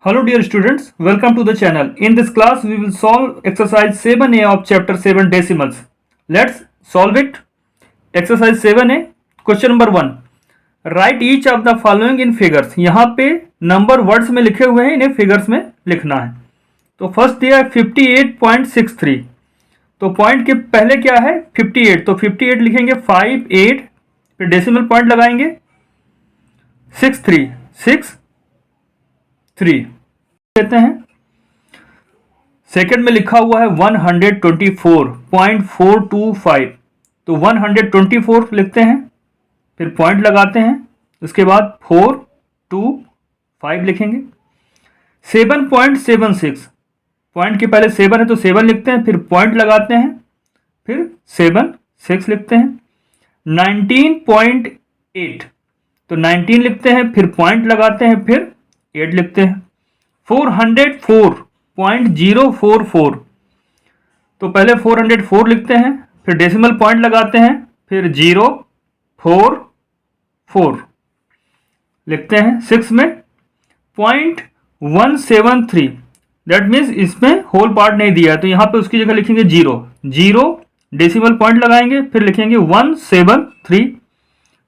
Hello dear students, welcome to the channel. In this class we will solve exercise 7a of chapter 7 decimals. Let's solve it. Exercise 7a, question number 1. Write each of the following in figures. यहाँ पे number words में लिखे हुए हैं, इन्हें figures में लिखना है. तो फर्स्ट दिया है 58.63. तो पॉइंट के पहले क्या है 58, तो 58 लिखेंगे 58, फिर डेसिमल पॉइंट लगाएंगे 63 कहते हैं. सेकंड में लिखा हुआ है 124.425, तो 124 लिखते हैं, फिर पॉइंट लगाते हैं, उसके बाद 425 लिखेंगे. 7.76, पॉइंट के पहले 7 है तो 7 लिखते हैं, फिर पॉइंट लगाते हैं, फिर 6 लिखते हैं. 19.8, तो 19 लिखते हैं, फिर पॉइंट लगाते हैं, फिर 8 लिखते हैं. 404.044, तो पहले 404 लिखते हैं, फिर डेसिमल पॉइंट लगाते हैं, फिर 044 लिखते हैं. 6 में 0.173, दैट मीन्स इसमें होल पार्ट नहीं दिया है, तो यहाँ पे उसकी जगह लिखेंगे 0 डेसिमल पॉइंट लगाएंगे, फिर लिखेंगे 173.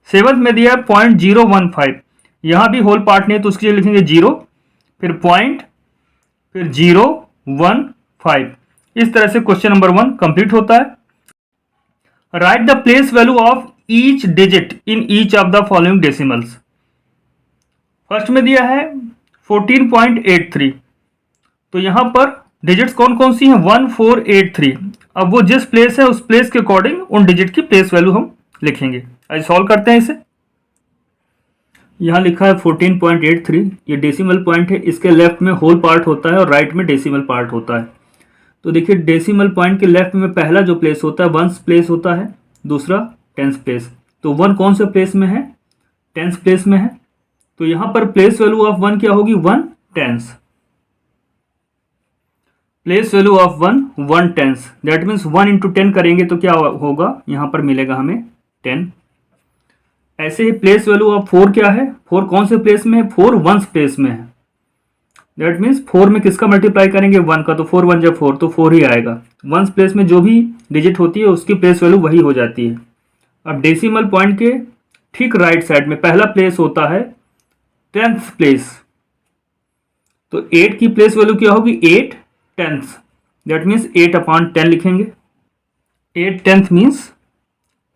7 में दिया है 0.015, यहाँ भी होल पार्ट नहीं है तो उसकी जगह लिखेंगे 0, फिर पॉइंट, फिर 015. इस तरह से क्वेश्चन नंबर 1 कंप्लीट होता है. Right the place value of each digit in each of the following decimals. First में दिया है 14.83, तो यहां पर डिजिट्स कौन कौन सी हैं 1483. अब वो जिस प्लेस है उस प्लेस के अकॉर्डिंग उन डिजिट की प्लेस वैल्यू हम लिखेंगे. आज सॉल्व करते हैं इसे. यहाँ लिखा है 14.83, ये डेसिमल पॉइंट है, इसके लेफ्ट में होल पार्ट होता है और राइट में डेसिमल पार्ट होता है. तो देखिए डेसिमल पॉइंट के लेफ्ट में पहला जो प्लेस होता है वंस प्लेस होता है, दूसरा टेंस प्लेस. तो 1 कौन से प्लेस में है, टेंस प्लेस में है, तो यहाँ पर प्लेस वैल्यू ऑफ 1 क्या होगी 1 tens. Place value of 1 tens, that means 1 into 10 करेंगे तो क्या होगा, यहाँ पर मिलेगा हमें 10. ऐसे ही प्लेस वैल्यू ऑफ 4 क्या है, 4 कौन से प्लेस में है, 4 वंस प्लेस में है, दैट मीन्स 4 में किसका मल्टीप्लाई करेंगे 1 का, तो 4 1 जब 4 तो 4 ही आएगा. वंस प्लेस में जो भी डिजिट होती है उसकी प्लेस वैल्यू वही हो जाती है. अब डेसिमल पॉइंट के ठीक राइट साइड में पहला प्लेस होता है 10th प्लेस, तो 8 की प्लेस वैल्यू क्या होगी 8 टेंथ्स, दैट मीन्स 8/10 लिखेंगे. 8 टेंथ मीन्स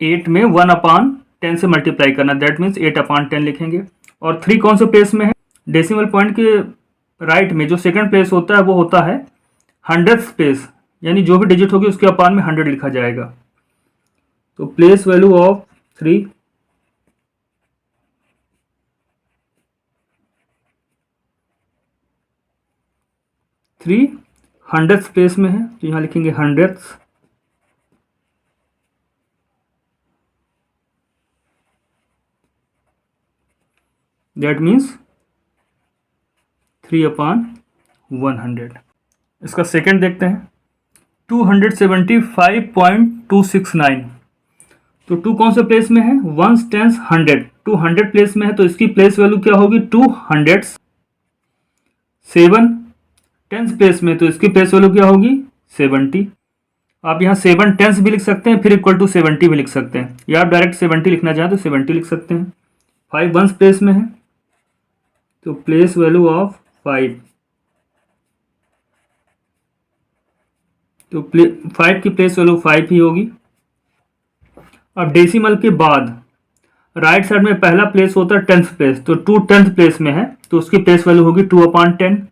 8 में 1/10 से मल्टीप्लाई करना, दैट मीन्स 8/10 लिखेंगे. और 3 कौन से प्लेस में है, डेसिमल पॉइंट के राइट में जो सेकंड प्लेस होता है वो होता है 100th प्लेस, यानी जो भी डिजिट होगी उसके अपान में 100 लिखा जाएगा. तो place value of 3 100th place में है, तो यहाँ लिखेंगे 100th. That means 3/100. इसका सेकंड देखते हैं 275.269, तो 2 कौन से प्लेस में है, वंस टेंस 100, 200 प्लेस में है, तो इसकी प्लेस वैल्यू क्या होगी 200. 7 टेंस प्लेस में, तो इसकी प्लेस वैल्यू क्या होगी 70. आप यहाँ 7 टेंस भी लिख सकते हैं, फिर इक्वल टू 70 भी लिख सकते हैं, या आप डायरेक्ट 70 लिखना चाहें तो 70 लिख सकते हैं. 5 वंस प्लेस में है, तो प्लेस वैल्यू ऑफ 5, तो 5 की प्लेस वैल्यू 5 ही होगी. अब डेसिमल के बाद राइट साइड में पहला प्लेस होता है 10th प्लेस, तो 2 10th प्लेस में है, तो उसकी प्लेस वैल्यू होगी 2/10.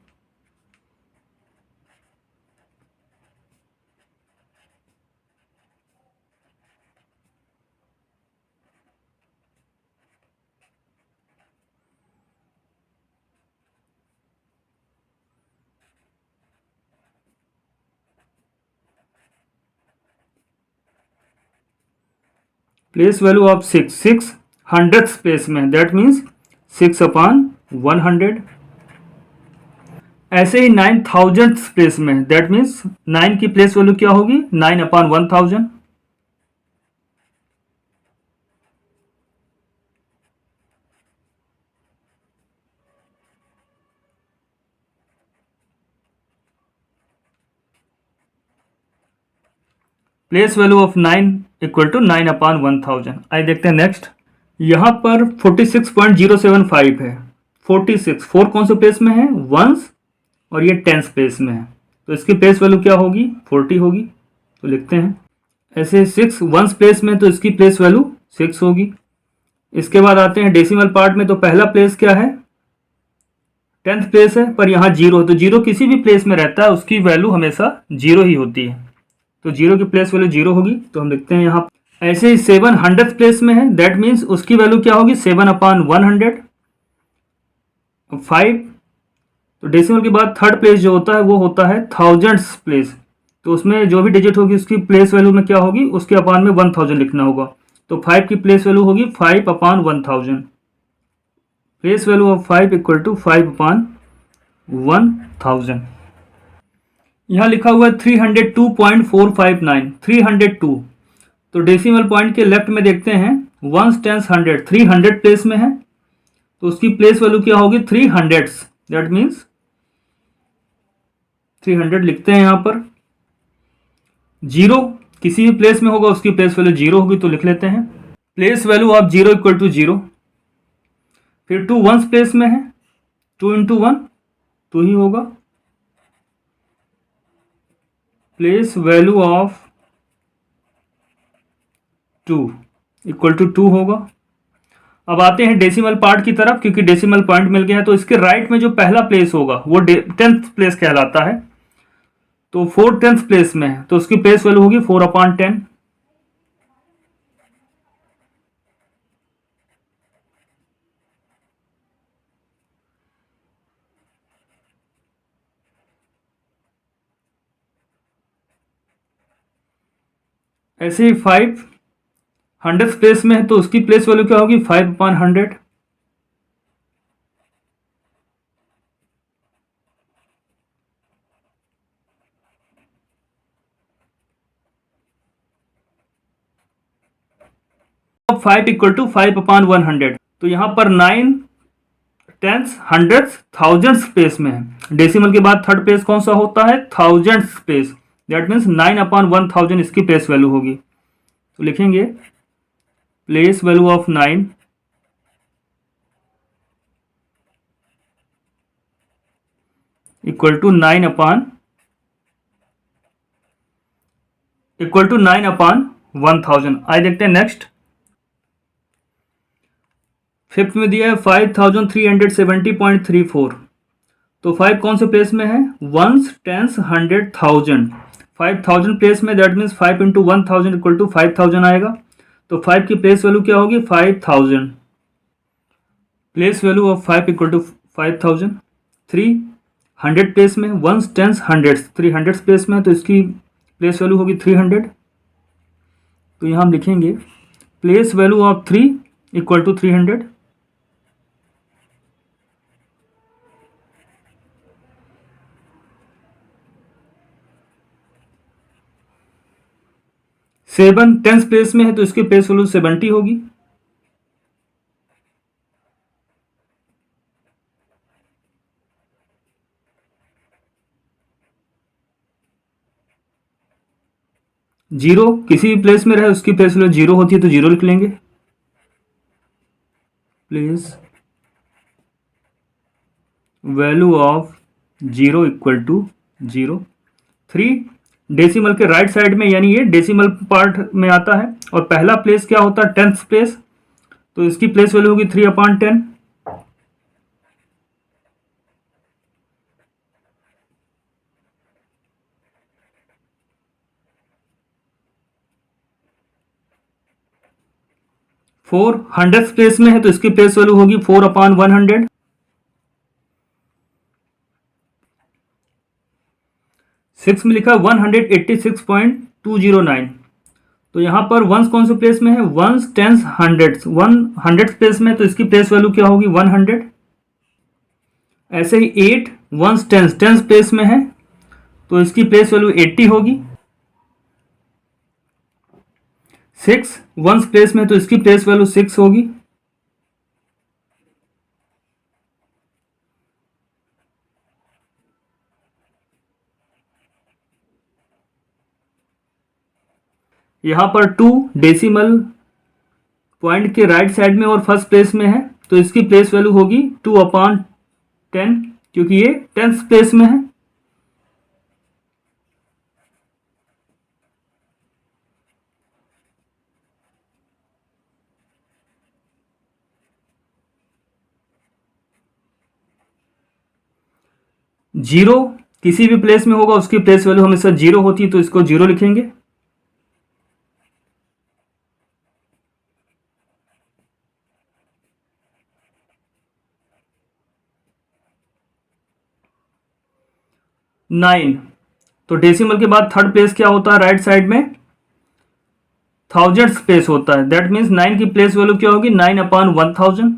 Place value of 6 100th place में, दैट मीन्स 6/100. ऐसे ही 9000th प्लेस में, दैट मीन्स 9 की प्लेस वैल्यू क्या होगी 9/1000. Place value of 9 equal to 9/1000। आइए देखते हैं नेक्स्ट। यहाँ पर 46.075 है। 46 4 कौन से प्लेस में है? वंस, और ये टेंस प्लेस में है, तो इसकी प्लेस वैल्यू क्या होगी? 40 होगी। तो लिखते हैं ऐसे 6 वंस प्लेस में, तो इसकी प्लेस वैल्यू 6 होगी। इसके बाद आते हैं डेसिमल पार्ट में, तो पहला प्लेस क्या है? 10th प्लेस है, पर यहाँ 0 है, तो 0 किसी भी प्लेस में रहता है उसकी वैल्यू हमेशा 0 ही होती है, तो 0 की प्लेस वैल्यू 0 होगी। तो हम लिखते हैं यहाँ ऐसे ही 7 100th प्लेस में है, दैट मीन्स उसकी वैल्यू क्या होगी? 7/100। 5, तो डेसिमल के बाद थर्ड प्लेस जो होता है वो होता है थाउजेंड्स प्लेस, तो उसमें जो भी डिजिट होगी उसकी प्लेस वैल्यू में क्या होगी? उसके अपान में 1000 लिखना होगा। तो 5 की प्लेस वैल्यू होगी 5/1000। Place value of 5 equal to 5/1000। यहाँ लिखा हुआ है 302.459, 302। तो डेसिमल पॉइंट के लेफ्ट में देखते हैं वंस टेंस 100, 300 प्लेस में है, तो उसकी प्लेस वैल्यू क्या होगी? 300, दैट मीन्स 300 लिखते हैं यहाँ पर। 0 किसी भी प्लेस में होगा उसकी प्लेस वैल्यू 0 होगी, तो लिख लेते हैं place value of 0 equal to 0। फिर 2 वंस प्लेस में है, 2 इंटू 1 2 ही होगा। Place value of 2 equal to 2 होगा। अब आते हैं डेसिमल पार्ट की तरफ, क्योंकि डेसिमल पॉइंट मिल गया है, तो इसके राइट में जो पहला प्लेस होगा वो 10th प्लेस कहलाता है, तो 4 10th प्लेस में है, तो उसकी प्लेस वैल्यू होगी 4/10। ऐसे ही 5 100th प्लेस में है, तो उसकी प्लेस वैल्यू क्या होगी? 5/100। अब 5 इक्वल टू 5/100, तो यहां पर 9 टेंस हंड्रेड्स थाउजेंड्स प्लेस में है। डेसिमल के बाद थर्ड प्लेस कौन सा होता है? थाउजेंड्स प्लेस, दैट मीन्स 9/1000 इसकी प्लेस वैल्यू होगी। तो लिखेंगे place value of 9 equal to 9/1000। आइए देखते हैं नेक्स्ट। फिफ्थ में दिया है 5370.34, तो 5 कौन से प्लेस में है? वंस टेंस 100,000, 5000 प्लेस में, that means 5 into 1000 equal to 5000 आएगा। तो 5 की प्लेस वैल्यू क्या होगी? 5000। Place value of 5 equal to 5000। 3 100 place में, वंस टेंस 100, 300 प्लेस में है, तो इसकी प्लेस वैल्यू होगी 300। तो यहाँ हम लिखेंगे place value of 3 equal to 300। 7 10th place में है, तो इसकी प्लेस वैल्यू 70 होगी। जीरो किसी भी प्लेस में रहे उसकी प्लेस वैल्यू 0 होती है, तो 0 लिख लेंगे। Place value of 0 equal to 0। 3 decimal के राइट साइड में, यानी ये डेसिमल पार्ट में आता है, और पहला प्लेस क्या होता है? 10th प्लेस, तो इसकी प्लेस वैल्यू होगी 3/10। 4 100th प्लेस में है, तो इसकी प्लेस वैल्यू होगी 4/100। 6 में लिखा 186.209, तो यहां पर वंस कौन से प्लेस में है? Ones tense hundreds, 100th place में, तो इसकी प्लेस वैल्यू क्या होगी? 100। ऐसे ही 8 वंस टेंस प्लेस में है, तो इसकी प्लेस वैल्यू 80 होगी। 6 वंस प्लेस में, तो इसकी प्लेस वैल्यू 6 होगी। यहाँ पर 2 डेसिमल पॉइंट के राइट साइड में और फर्स्ट प्लेस में है, तो इसकी प्लेस वैल्यू होगी 2/10, क्योंकि ये 10th प्लेस में है। जीरो किसी भी प्लेस में होगा उसकी प्लेस वैल्यू हमेशा 0 होती है, तो इसको 0 लिखेंगे। नाइन, तो डेसिमल के बाद थर्ड प्लेस क्या होता है राइट साइड में? थाउजेंड्स प्लेस होता है। दैट मीन्स 9 की प्लेस वैल्यू क्या होगी? 9/1000।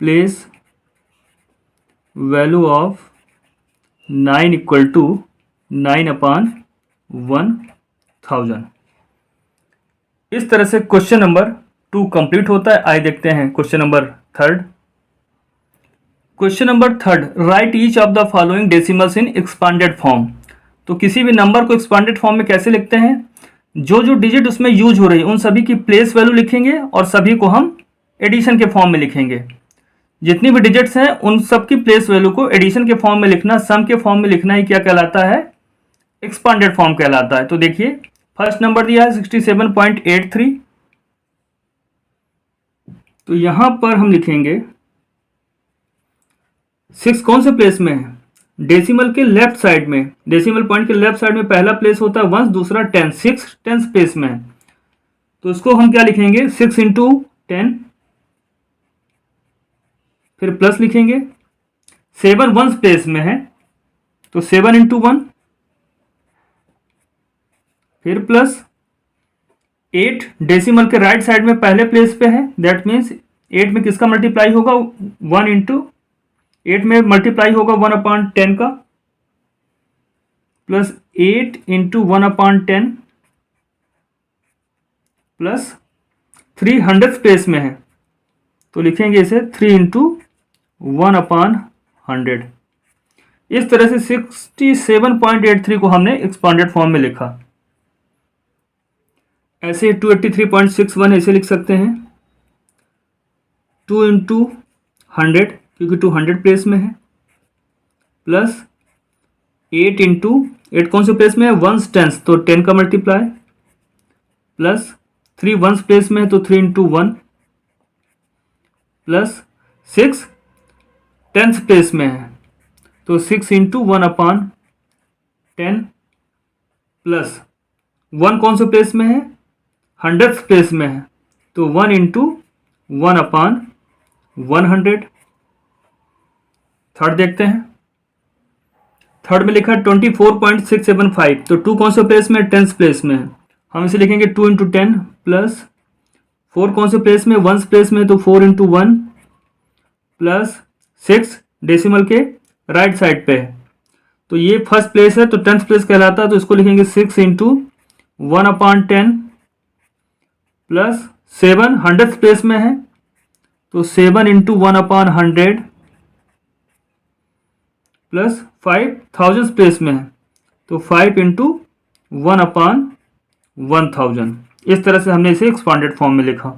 Place value of 9 equal to 9/1000। इस तरह से क्वेश्चन नंबर 2 कंप्लीट होता है। आइए देखते हैं question number 3। Question number 3, right each of the following decimals in expanded form. तो किसी भी नंबर को एक्सपांडेड फॉर्म में कैसे लिखते हैं? जो जो डिजिट उसमें यूज हो रही है उन सभी की प्लेस वैल्यू लिखेंगे और सभी को हम एडिशन के फॉर्म में लिखेंगे। जितनी भी डिजिट्स हैं उन सब की प्लेस वैल्यू को एडिशन के फॉर्म में लिखना, सम के फॉर्म में लिखना ही क्या कहलाता है? एक्सपांडेड फॉर्म कहलाता है। तो देखिए फर्स्ट नंबर दिया है 67.83, तो यहां पर हम लिखेंगे 6 कौन से प्लेस में है? डेसिमल के लेफ्ट साइड में, डेसिमल पॉइंट के लेफ्ट साइड में पहला प्लेस होता है 1, दूसरा 10, 6 10th प्लेस में है, तो इसको हम क्या लिखेंगे? 6 × 10, फिर प्लस लिखेंगे। 7 1st प्लेस में है तो 7 × 1, फिर प्लस 8 डेसिमल के राइट साइड में पहले प्लेस पे है। दैट मीन्स 8 में किसका मल्टीप्लाई होगा? 8 में मल्टीप्लाई होगा 1/10 का, प्लस 8 × 1/10 प्लस 300th प्लेस में है तो लिखेंगे इसे 3 × 1/100। इस तरह से 67.83 को हमने एक्सपांडेड फॉर्म में लिखा। ऐसे 283.61 ऐसे लिख सकते हैं 2 × 100, क्योंकि 200 प्लेस में है, प्लस 8 × 8 कौन से प्लेस में है? 1st 10th, तो 10 का मल्टीप्लाई, प्लस 3 1st प्लेस में है तो 3 × 1, प्लस 6 10th प्लेस में है तो 6 × 1/10, प्लस 1 कौन से प्लेस में है? 100th प्लेस में है तो 1 × 1/100। थर्ड देखते हैं। थर्ड में लिखा 24.675, तो 2 कौन से प्लेस में? 10th प्लेस में है, हम इसे लिखेंगे 2 × 10, प्लस 4 कौन से प्लेस में? 1st प्लेस में, तो 4 × 1, प्लस 6 डेसिमल के राइट साइड पे है तो ये फर्स्ट प्लेस है तो 10th प्लेस कहलाता है, तो इसको लिखेंगे 6 × 1/10, प्लस 7 100th प्लेस में है तो 7 × 1/100, प्लस 5 1000th प्लेस में है तो 5 × 1/1000। इस तरह से हमने इसे एक्सपांडेड फॉर्म में लिखा।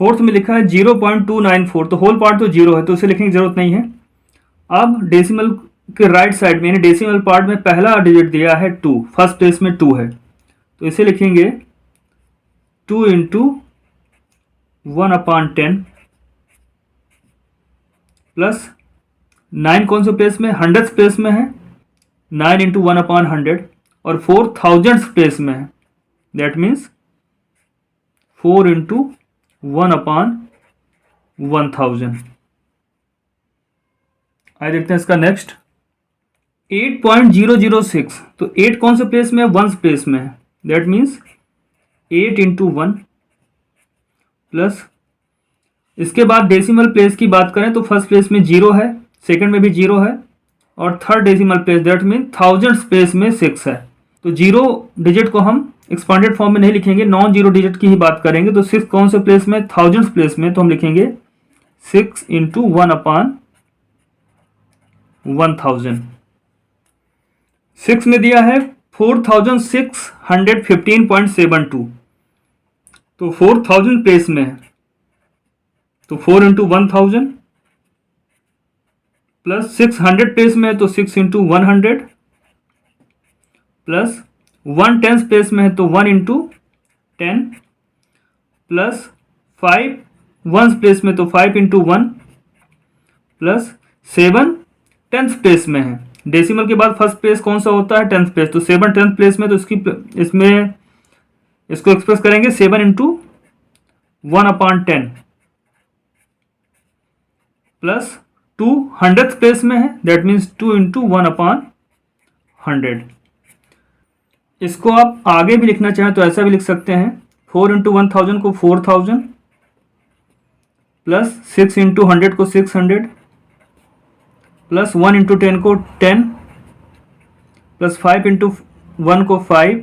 फोर्थ में लिखा है 0.294, तो होल पार्ट तो 0 है तो उसे लिखने की जरूरत नहीं है। अब डेसिमल के राइट साइड में, यानी डेसिमल पार्ट में पहला डिजिट दिया है 2, फर्स्ट प्लेस में 2 है तो इसे लिखेंगे 2 × 1/10, प्लस 9 कौन से प्लेस में? 100th प्लेस में है, 9 × 1/100, और 4 1000th प्लेस में है। That means 4 × 1/1000। आइए देखते हैं इसका नेक्स्ट 8.006, तो 8 कौन से प्लेस में है? 1st प्लेस में है। दैट मीन्स 8 × 1, प्लस इसके बाद डेसिमल प्लेस की बात करें तो फर्स्ट प्लेस में 0 है, सेकंड में भी 0 है, और third decimal place that mean 1000th place में 6 है। तो 0 डिजिट को हम एक्सपांडेड फॉर्म में नहीं लिखेंगे, नॉन 0 डिजिट की ही बात करेंगे। तो 6 कौन से प्लेस में? 1000th प्लेस में, तो हम लिखेंगे 6 × 1/1000। 6 में दिया है 4615.72, तो 4000 प्लेस में है, तो 4 इंटू 1000 प्लस 600 प्लेस में है तो 6 इंटू 100 प्लस 1/10 प्लेस में है तो 1 इंटू 10 प्लस 5 वंस प्लेस में तो 5 इंटू 1 प्लस 7 10th प्लेस में है। डेसिमल के बाद फर्स्ट प्लेस कौन सा होता है? 10th प्लेस, तो 7 10th प्लेस में, तो इसमें इसको एक्सप्रेस करेंगे 7 इंटू 1/10 प्लस 2 100th प्लेस में है, दैट मीन्स 2 इंटू 1/100। इसको आप आगे भी लिखना चाहें तो ऐसा भी लिख सकते हैं, 4 इंटू 1000 को 4000 प्लस 6 इंटू 100 को 600 प्लस 1 इंटू 10 को 10 प्लस 5 इंटू 1 को 5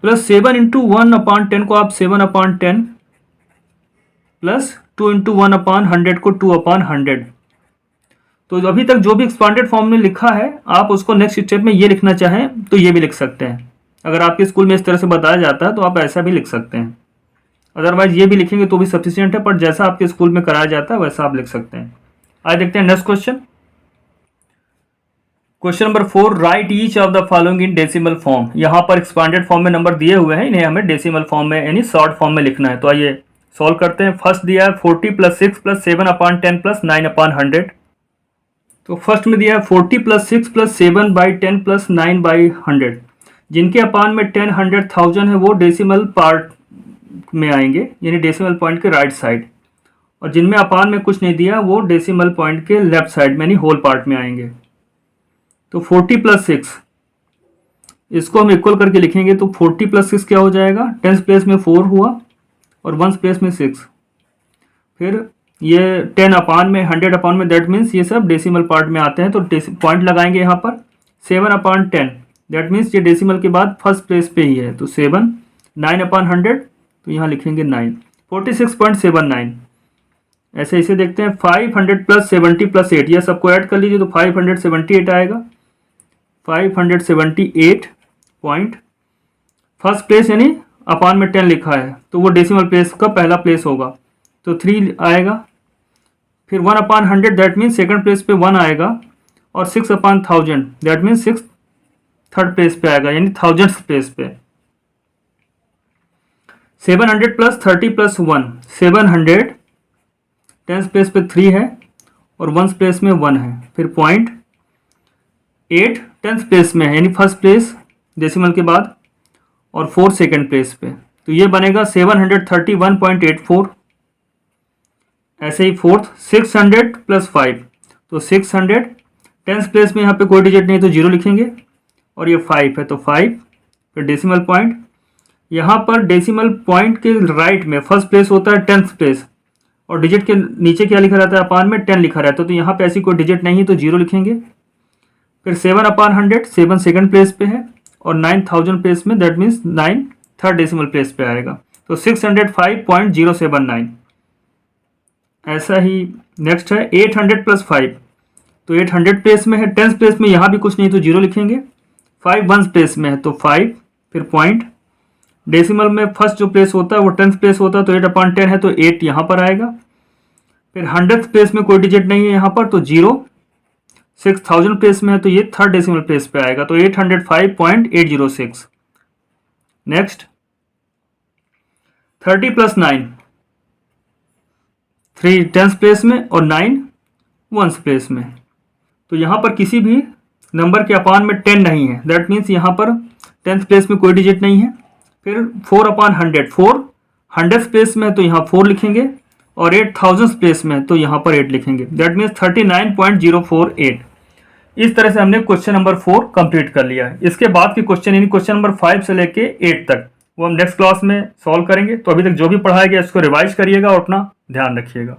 प्लस 7 इंटू 1/10 को आप 7/10 प्लस 2 इंटू 1/100 को 2/100। तो अभी तक जो भी एक्सपांडेड फॉर्म में लिखा है आप उसको नेक्स्ट स्टेप में ये लिखना चाहें तो ये भी लिख सकते हैं। अगर आपके स्कूल में इस तरह से बताया जाता है तो आप ऐसा भी लिख सकते हैं, अदरवाइज ये भी लिखेंगे तो भी सफिशिएंट है, पर जैसा आपके स्कूल में कराया जाता है वैसा आप लिख सकते हैं। आज देखते हैं next question. Question number 4, right each of the following in decimal form. यहाँ पर एक्सपांडेड फॉर्म में नंबर दिए हुए हैं, इन्हें हमें डेसिमल फॉर्म में यानी शॉर्ट फॉर्म में लिखना है। तो आइए सॉल्व करते हैं। फर्स्ट दिया है 40 प्लस 6 प्लस 7/10 प्लस 9/100। तो फर्स्ट में दिया है 40 प्लस 6 प्लस 7/10 प्लस 9/100। जिनके अपान में 10 100 1000 है वो डेसिमल पार्ट में आएंगे, यानी डेसिमल पॉइंट के राइट साइड, और जिनमें अपान में कुछ नहीं दिया वो डेसिमल पॉइंट के लेफ्ट साइड में यानी होल पार्ट में आएंगे। तो 40 प्लस 6 इसको हम इक्वल करके लिखेंगे, तो 40 प्लस 6 क्या हो जाएगा? 10th प्लेस में 4 हुआ और 1st प्लेस में 6, फिर ये 10 अपान में 100 अपान में, दैट मीन्स ये सब डेसिमल पार्ट में आते हैं। तो पॉइंट लगाएंगे यहाँ पर 7/10, दैट मीन्स ये डेसिमल के बाद फर्स्ट प्लेस पे ही है, तो 7 9/100, तो यहाँ लिखेंगे 9 46.79। ऐसे इसे देखते हैं 500 प्लस 70 प्लस 8, यह सबको ऐड कर लीजिए तो 578 आएगा। 578 पॉइंट फर्स्ट प्लेस यानी अपान में 10 लिखा है तो वो डेसिमल प्लेस का पहला प्लेस होगा, तो 3 आएगा। फिर 1/100 दैट मीन्स सेकंड प्लेस पे 1 आएगा, और 6/1000 दैट मीन्स 6 थर्ड प्लेस पे आएगा यानी 1000th प्लेस पे। 700 प्लस 30 प्लस 1, 700 10th प्लेस पे 3 है और 1st प्लेस में 1 है। फिर पॉइंट 8 10th प्लेस में है यानी फर्स्ट प्लेस डेसिमल के बाद, और 4 सेकंड प्लेस पे, तो ये बनेगा 731.84। ऐसे ही फोर्थ 600 प्लस 5, तो 600 10th प्लेस में यहाँ पे कोई डिजिट नहीं तो 0 लिखेंगे, और ये 5 है तो 5, फिर डेसिमल पॉइंट। यहाँ पर डेसिमल पॉइंट के राइट में फर्स्ट प्लेस होता है 10th प्लेस, और डिजिट के नीचे क्या लिखा रहता है? अपान में 10 लिखा रहता है, तो यहाँ पे ऐसी कोई डिजिट नहीं है तो 0 लिखेंगे। फिर 7/100, 7 सेकंड प्लेस पे है, और 9000 प्लेस में, that means 9 third decimal place पे आएगा, तो 605.079। ऐसा ही नेक्स्ट है 800 प्लस 5, तो 800 प्लेस में है, 10th प्लेस में यहाँ भी कुछ नहीं तो 0 लिखेंगे। 5 1st प्लेस में है तो 5, फिर पॉइंट डेसिमल में फर्स्ट जो प्लेस होता है वो 10th प्लेस होता है, तो 8/10 है तो 8 यहाँ पर आएगा। फिर 100th प्लेस में कोई डिजिट नहीं है यहाँ पर तो 0, 6000 प्लेस में है तो ये थर्ड डेसिमल प्लेस पे आएगा, तो 805.806। नेक्स्ट 30 प्लस 9, 3 10th प्लेस में और 9 1st प्लेस में, तो यहाँ पर किसी भी नंबर के अपान में 10 नहीं है, दैट मीन्स यहाँ पर 10th प्लेस में कोई डिजिट नहीं है। फिर 4/100, 4 100th प्लेस में तो यहाँ 4 लिखेंगे, और 8000th प्लेस में तो यहाँ पर 8 लिखेंगे, दैट मीन्स 39.048। इस तरह से हमने क्वेश्चन नंबर 4 कंप्लीट कर लिया है। इसके बाद के क्वेश्चन यानी क्वेश्चन नंबर 5 से लेके 8 तक वो हम नेक्स्ट क्लास में सॉल्व करेंगे। तो अभी तक जो भी पढ़ाया गया इसको रिवाइज करिएगा और अपना ध्यान रखिएगा।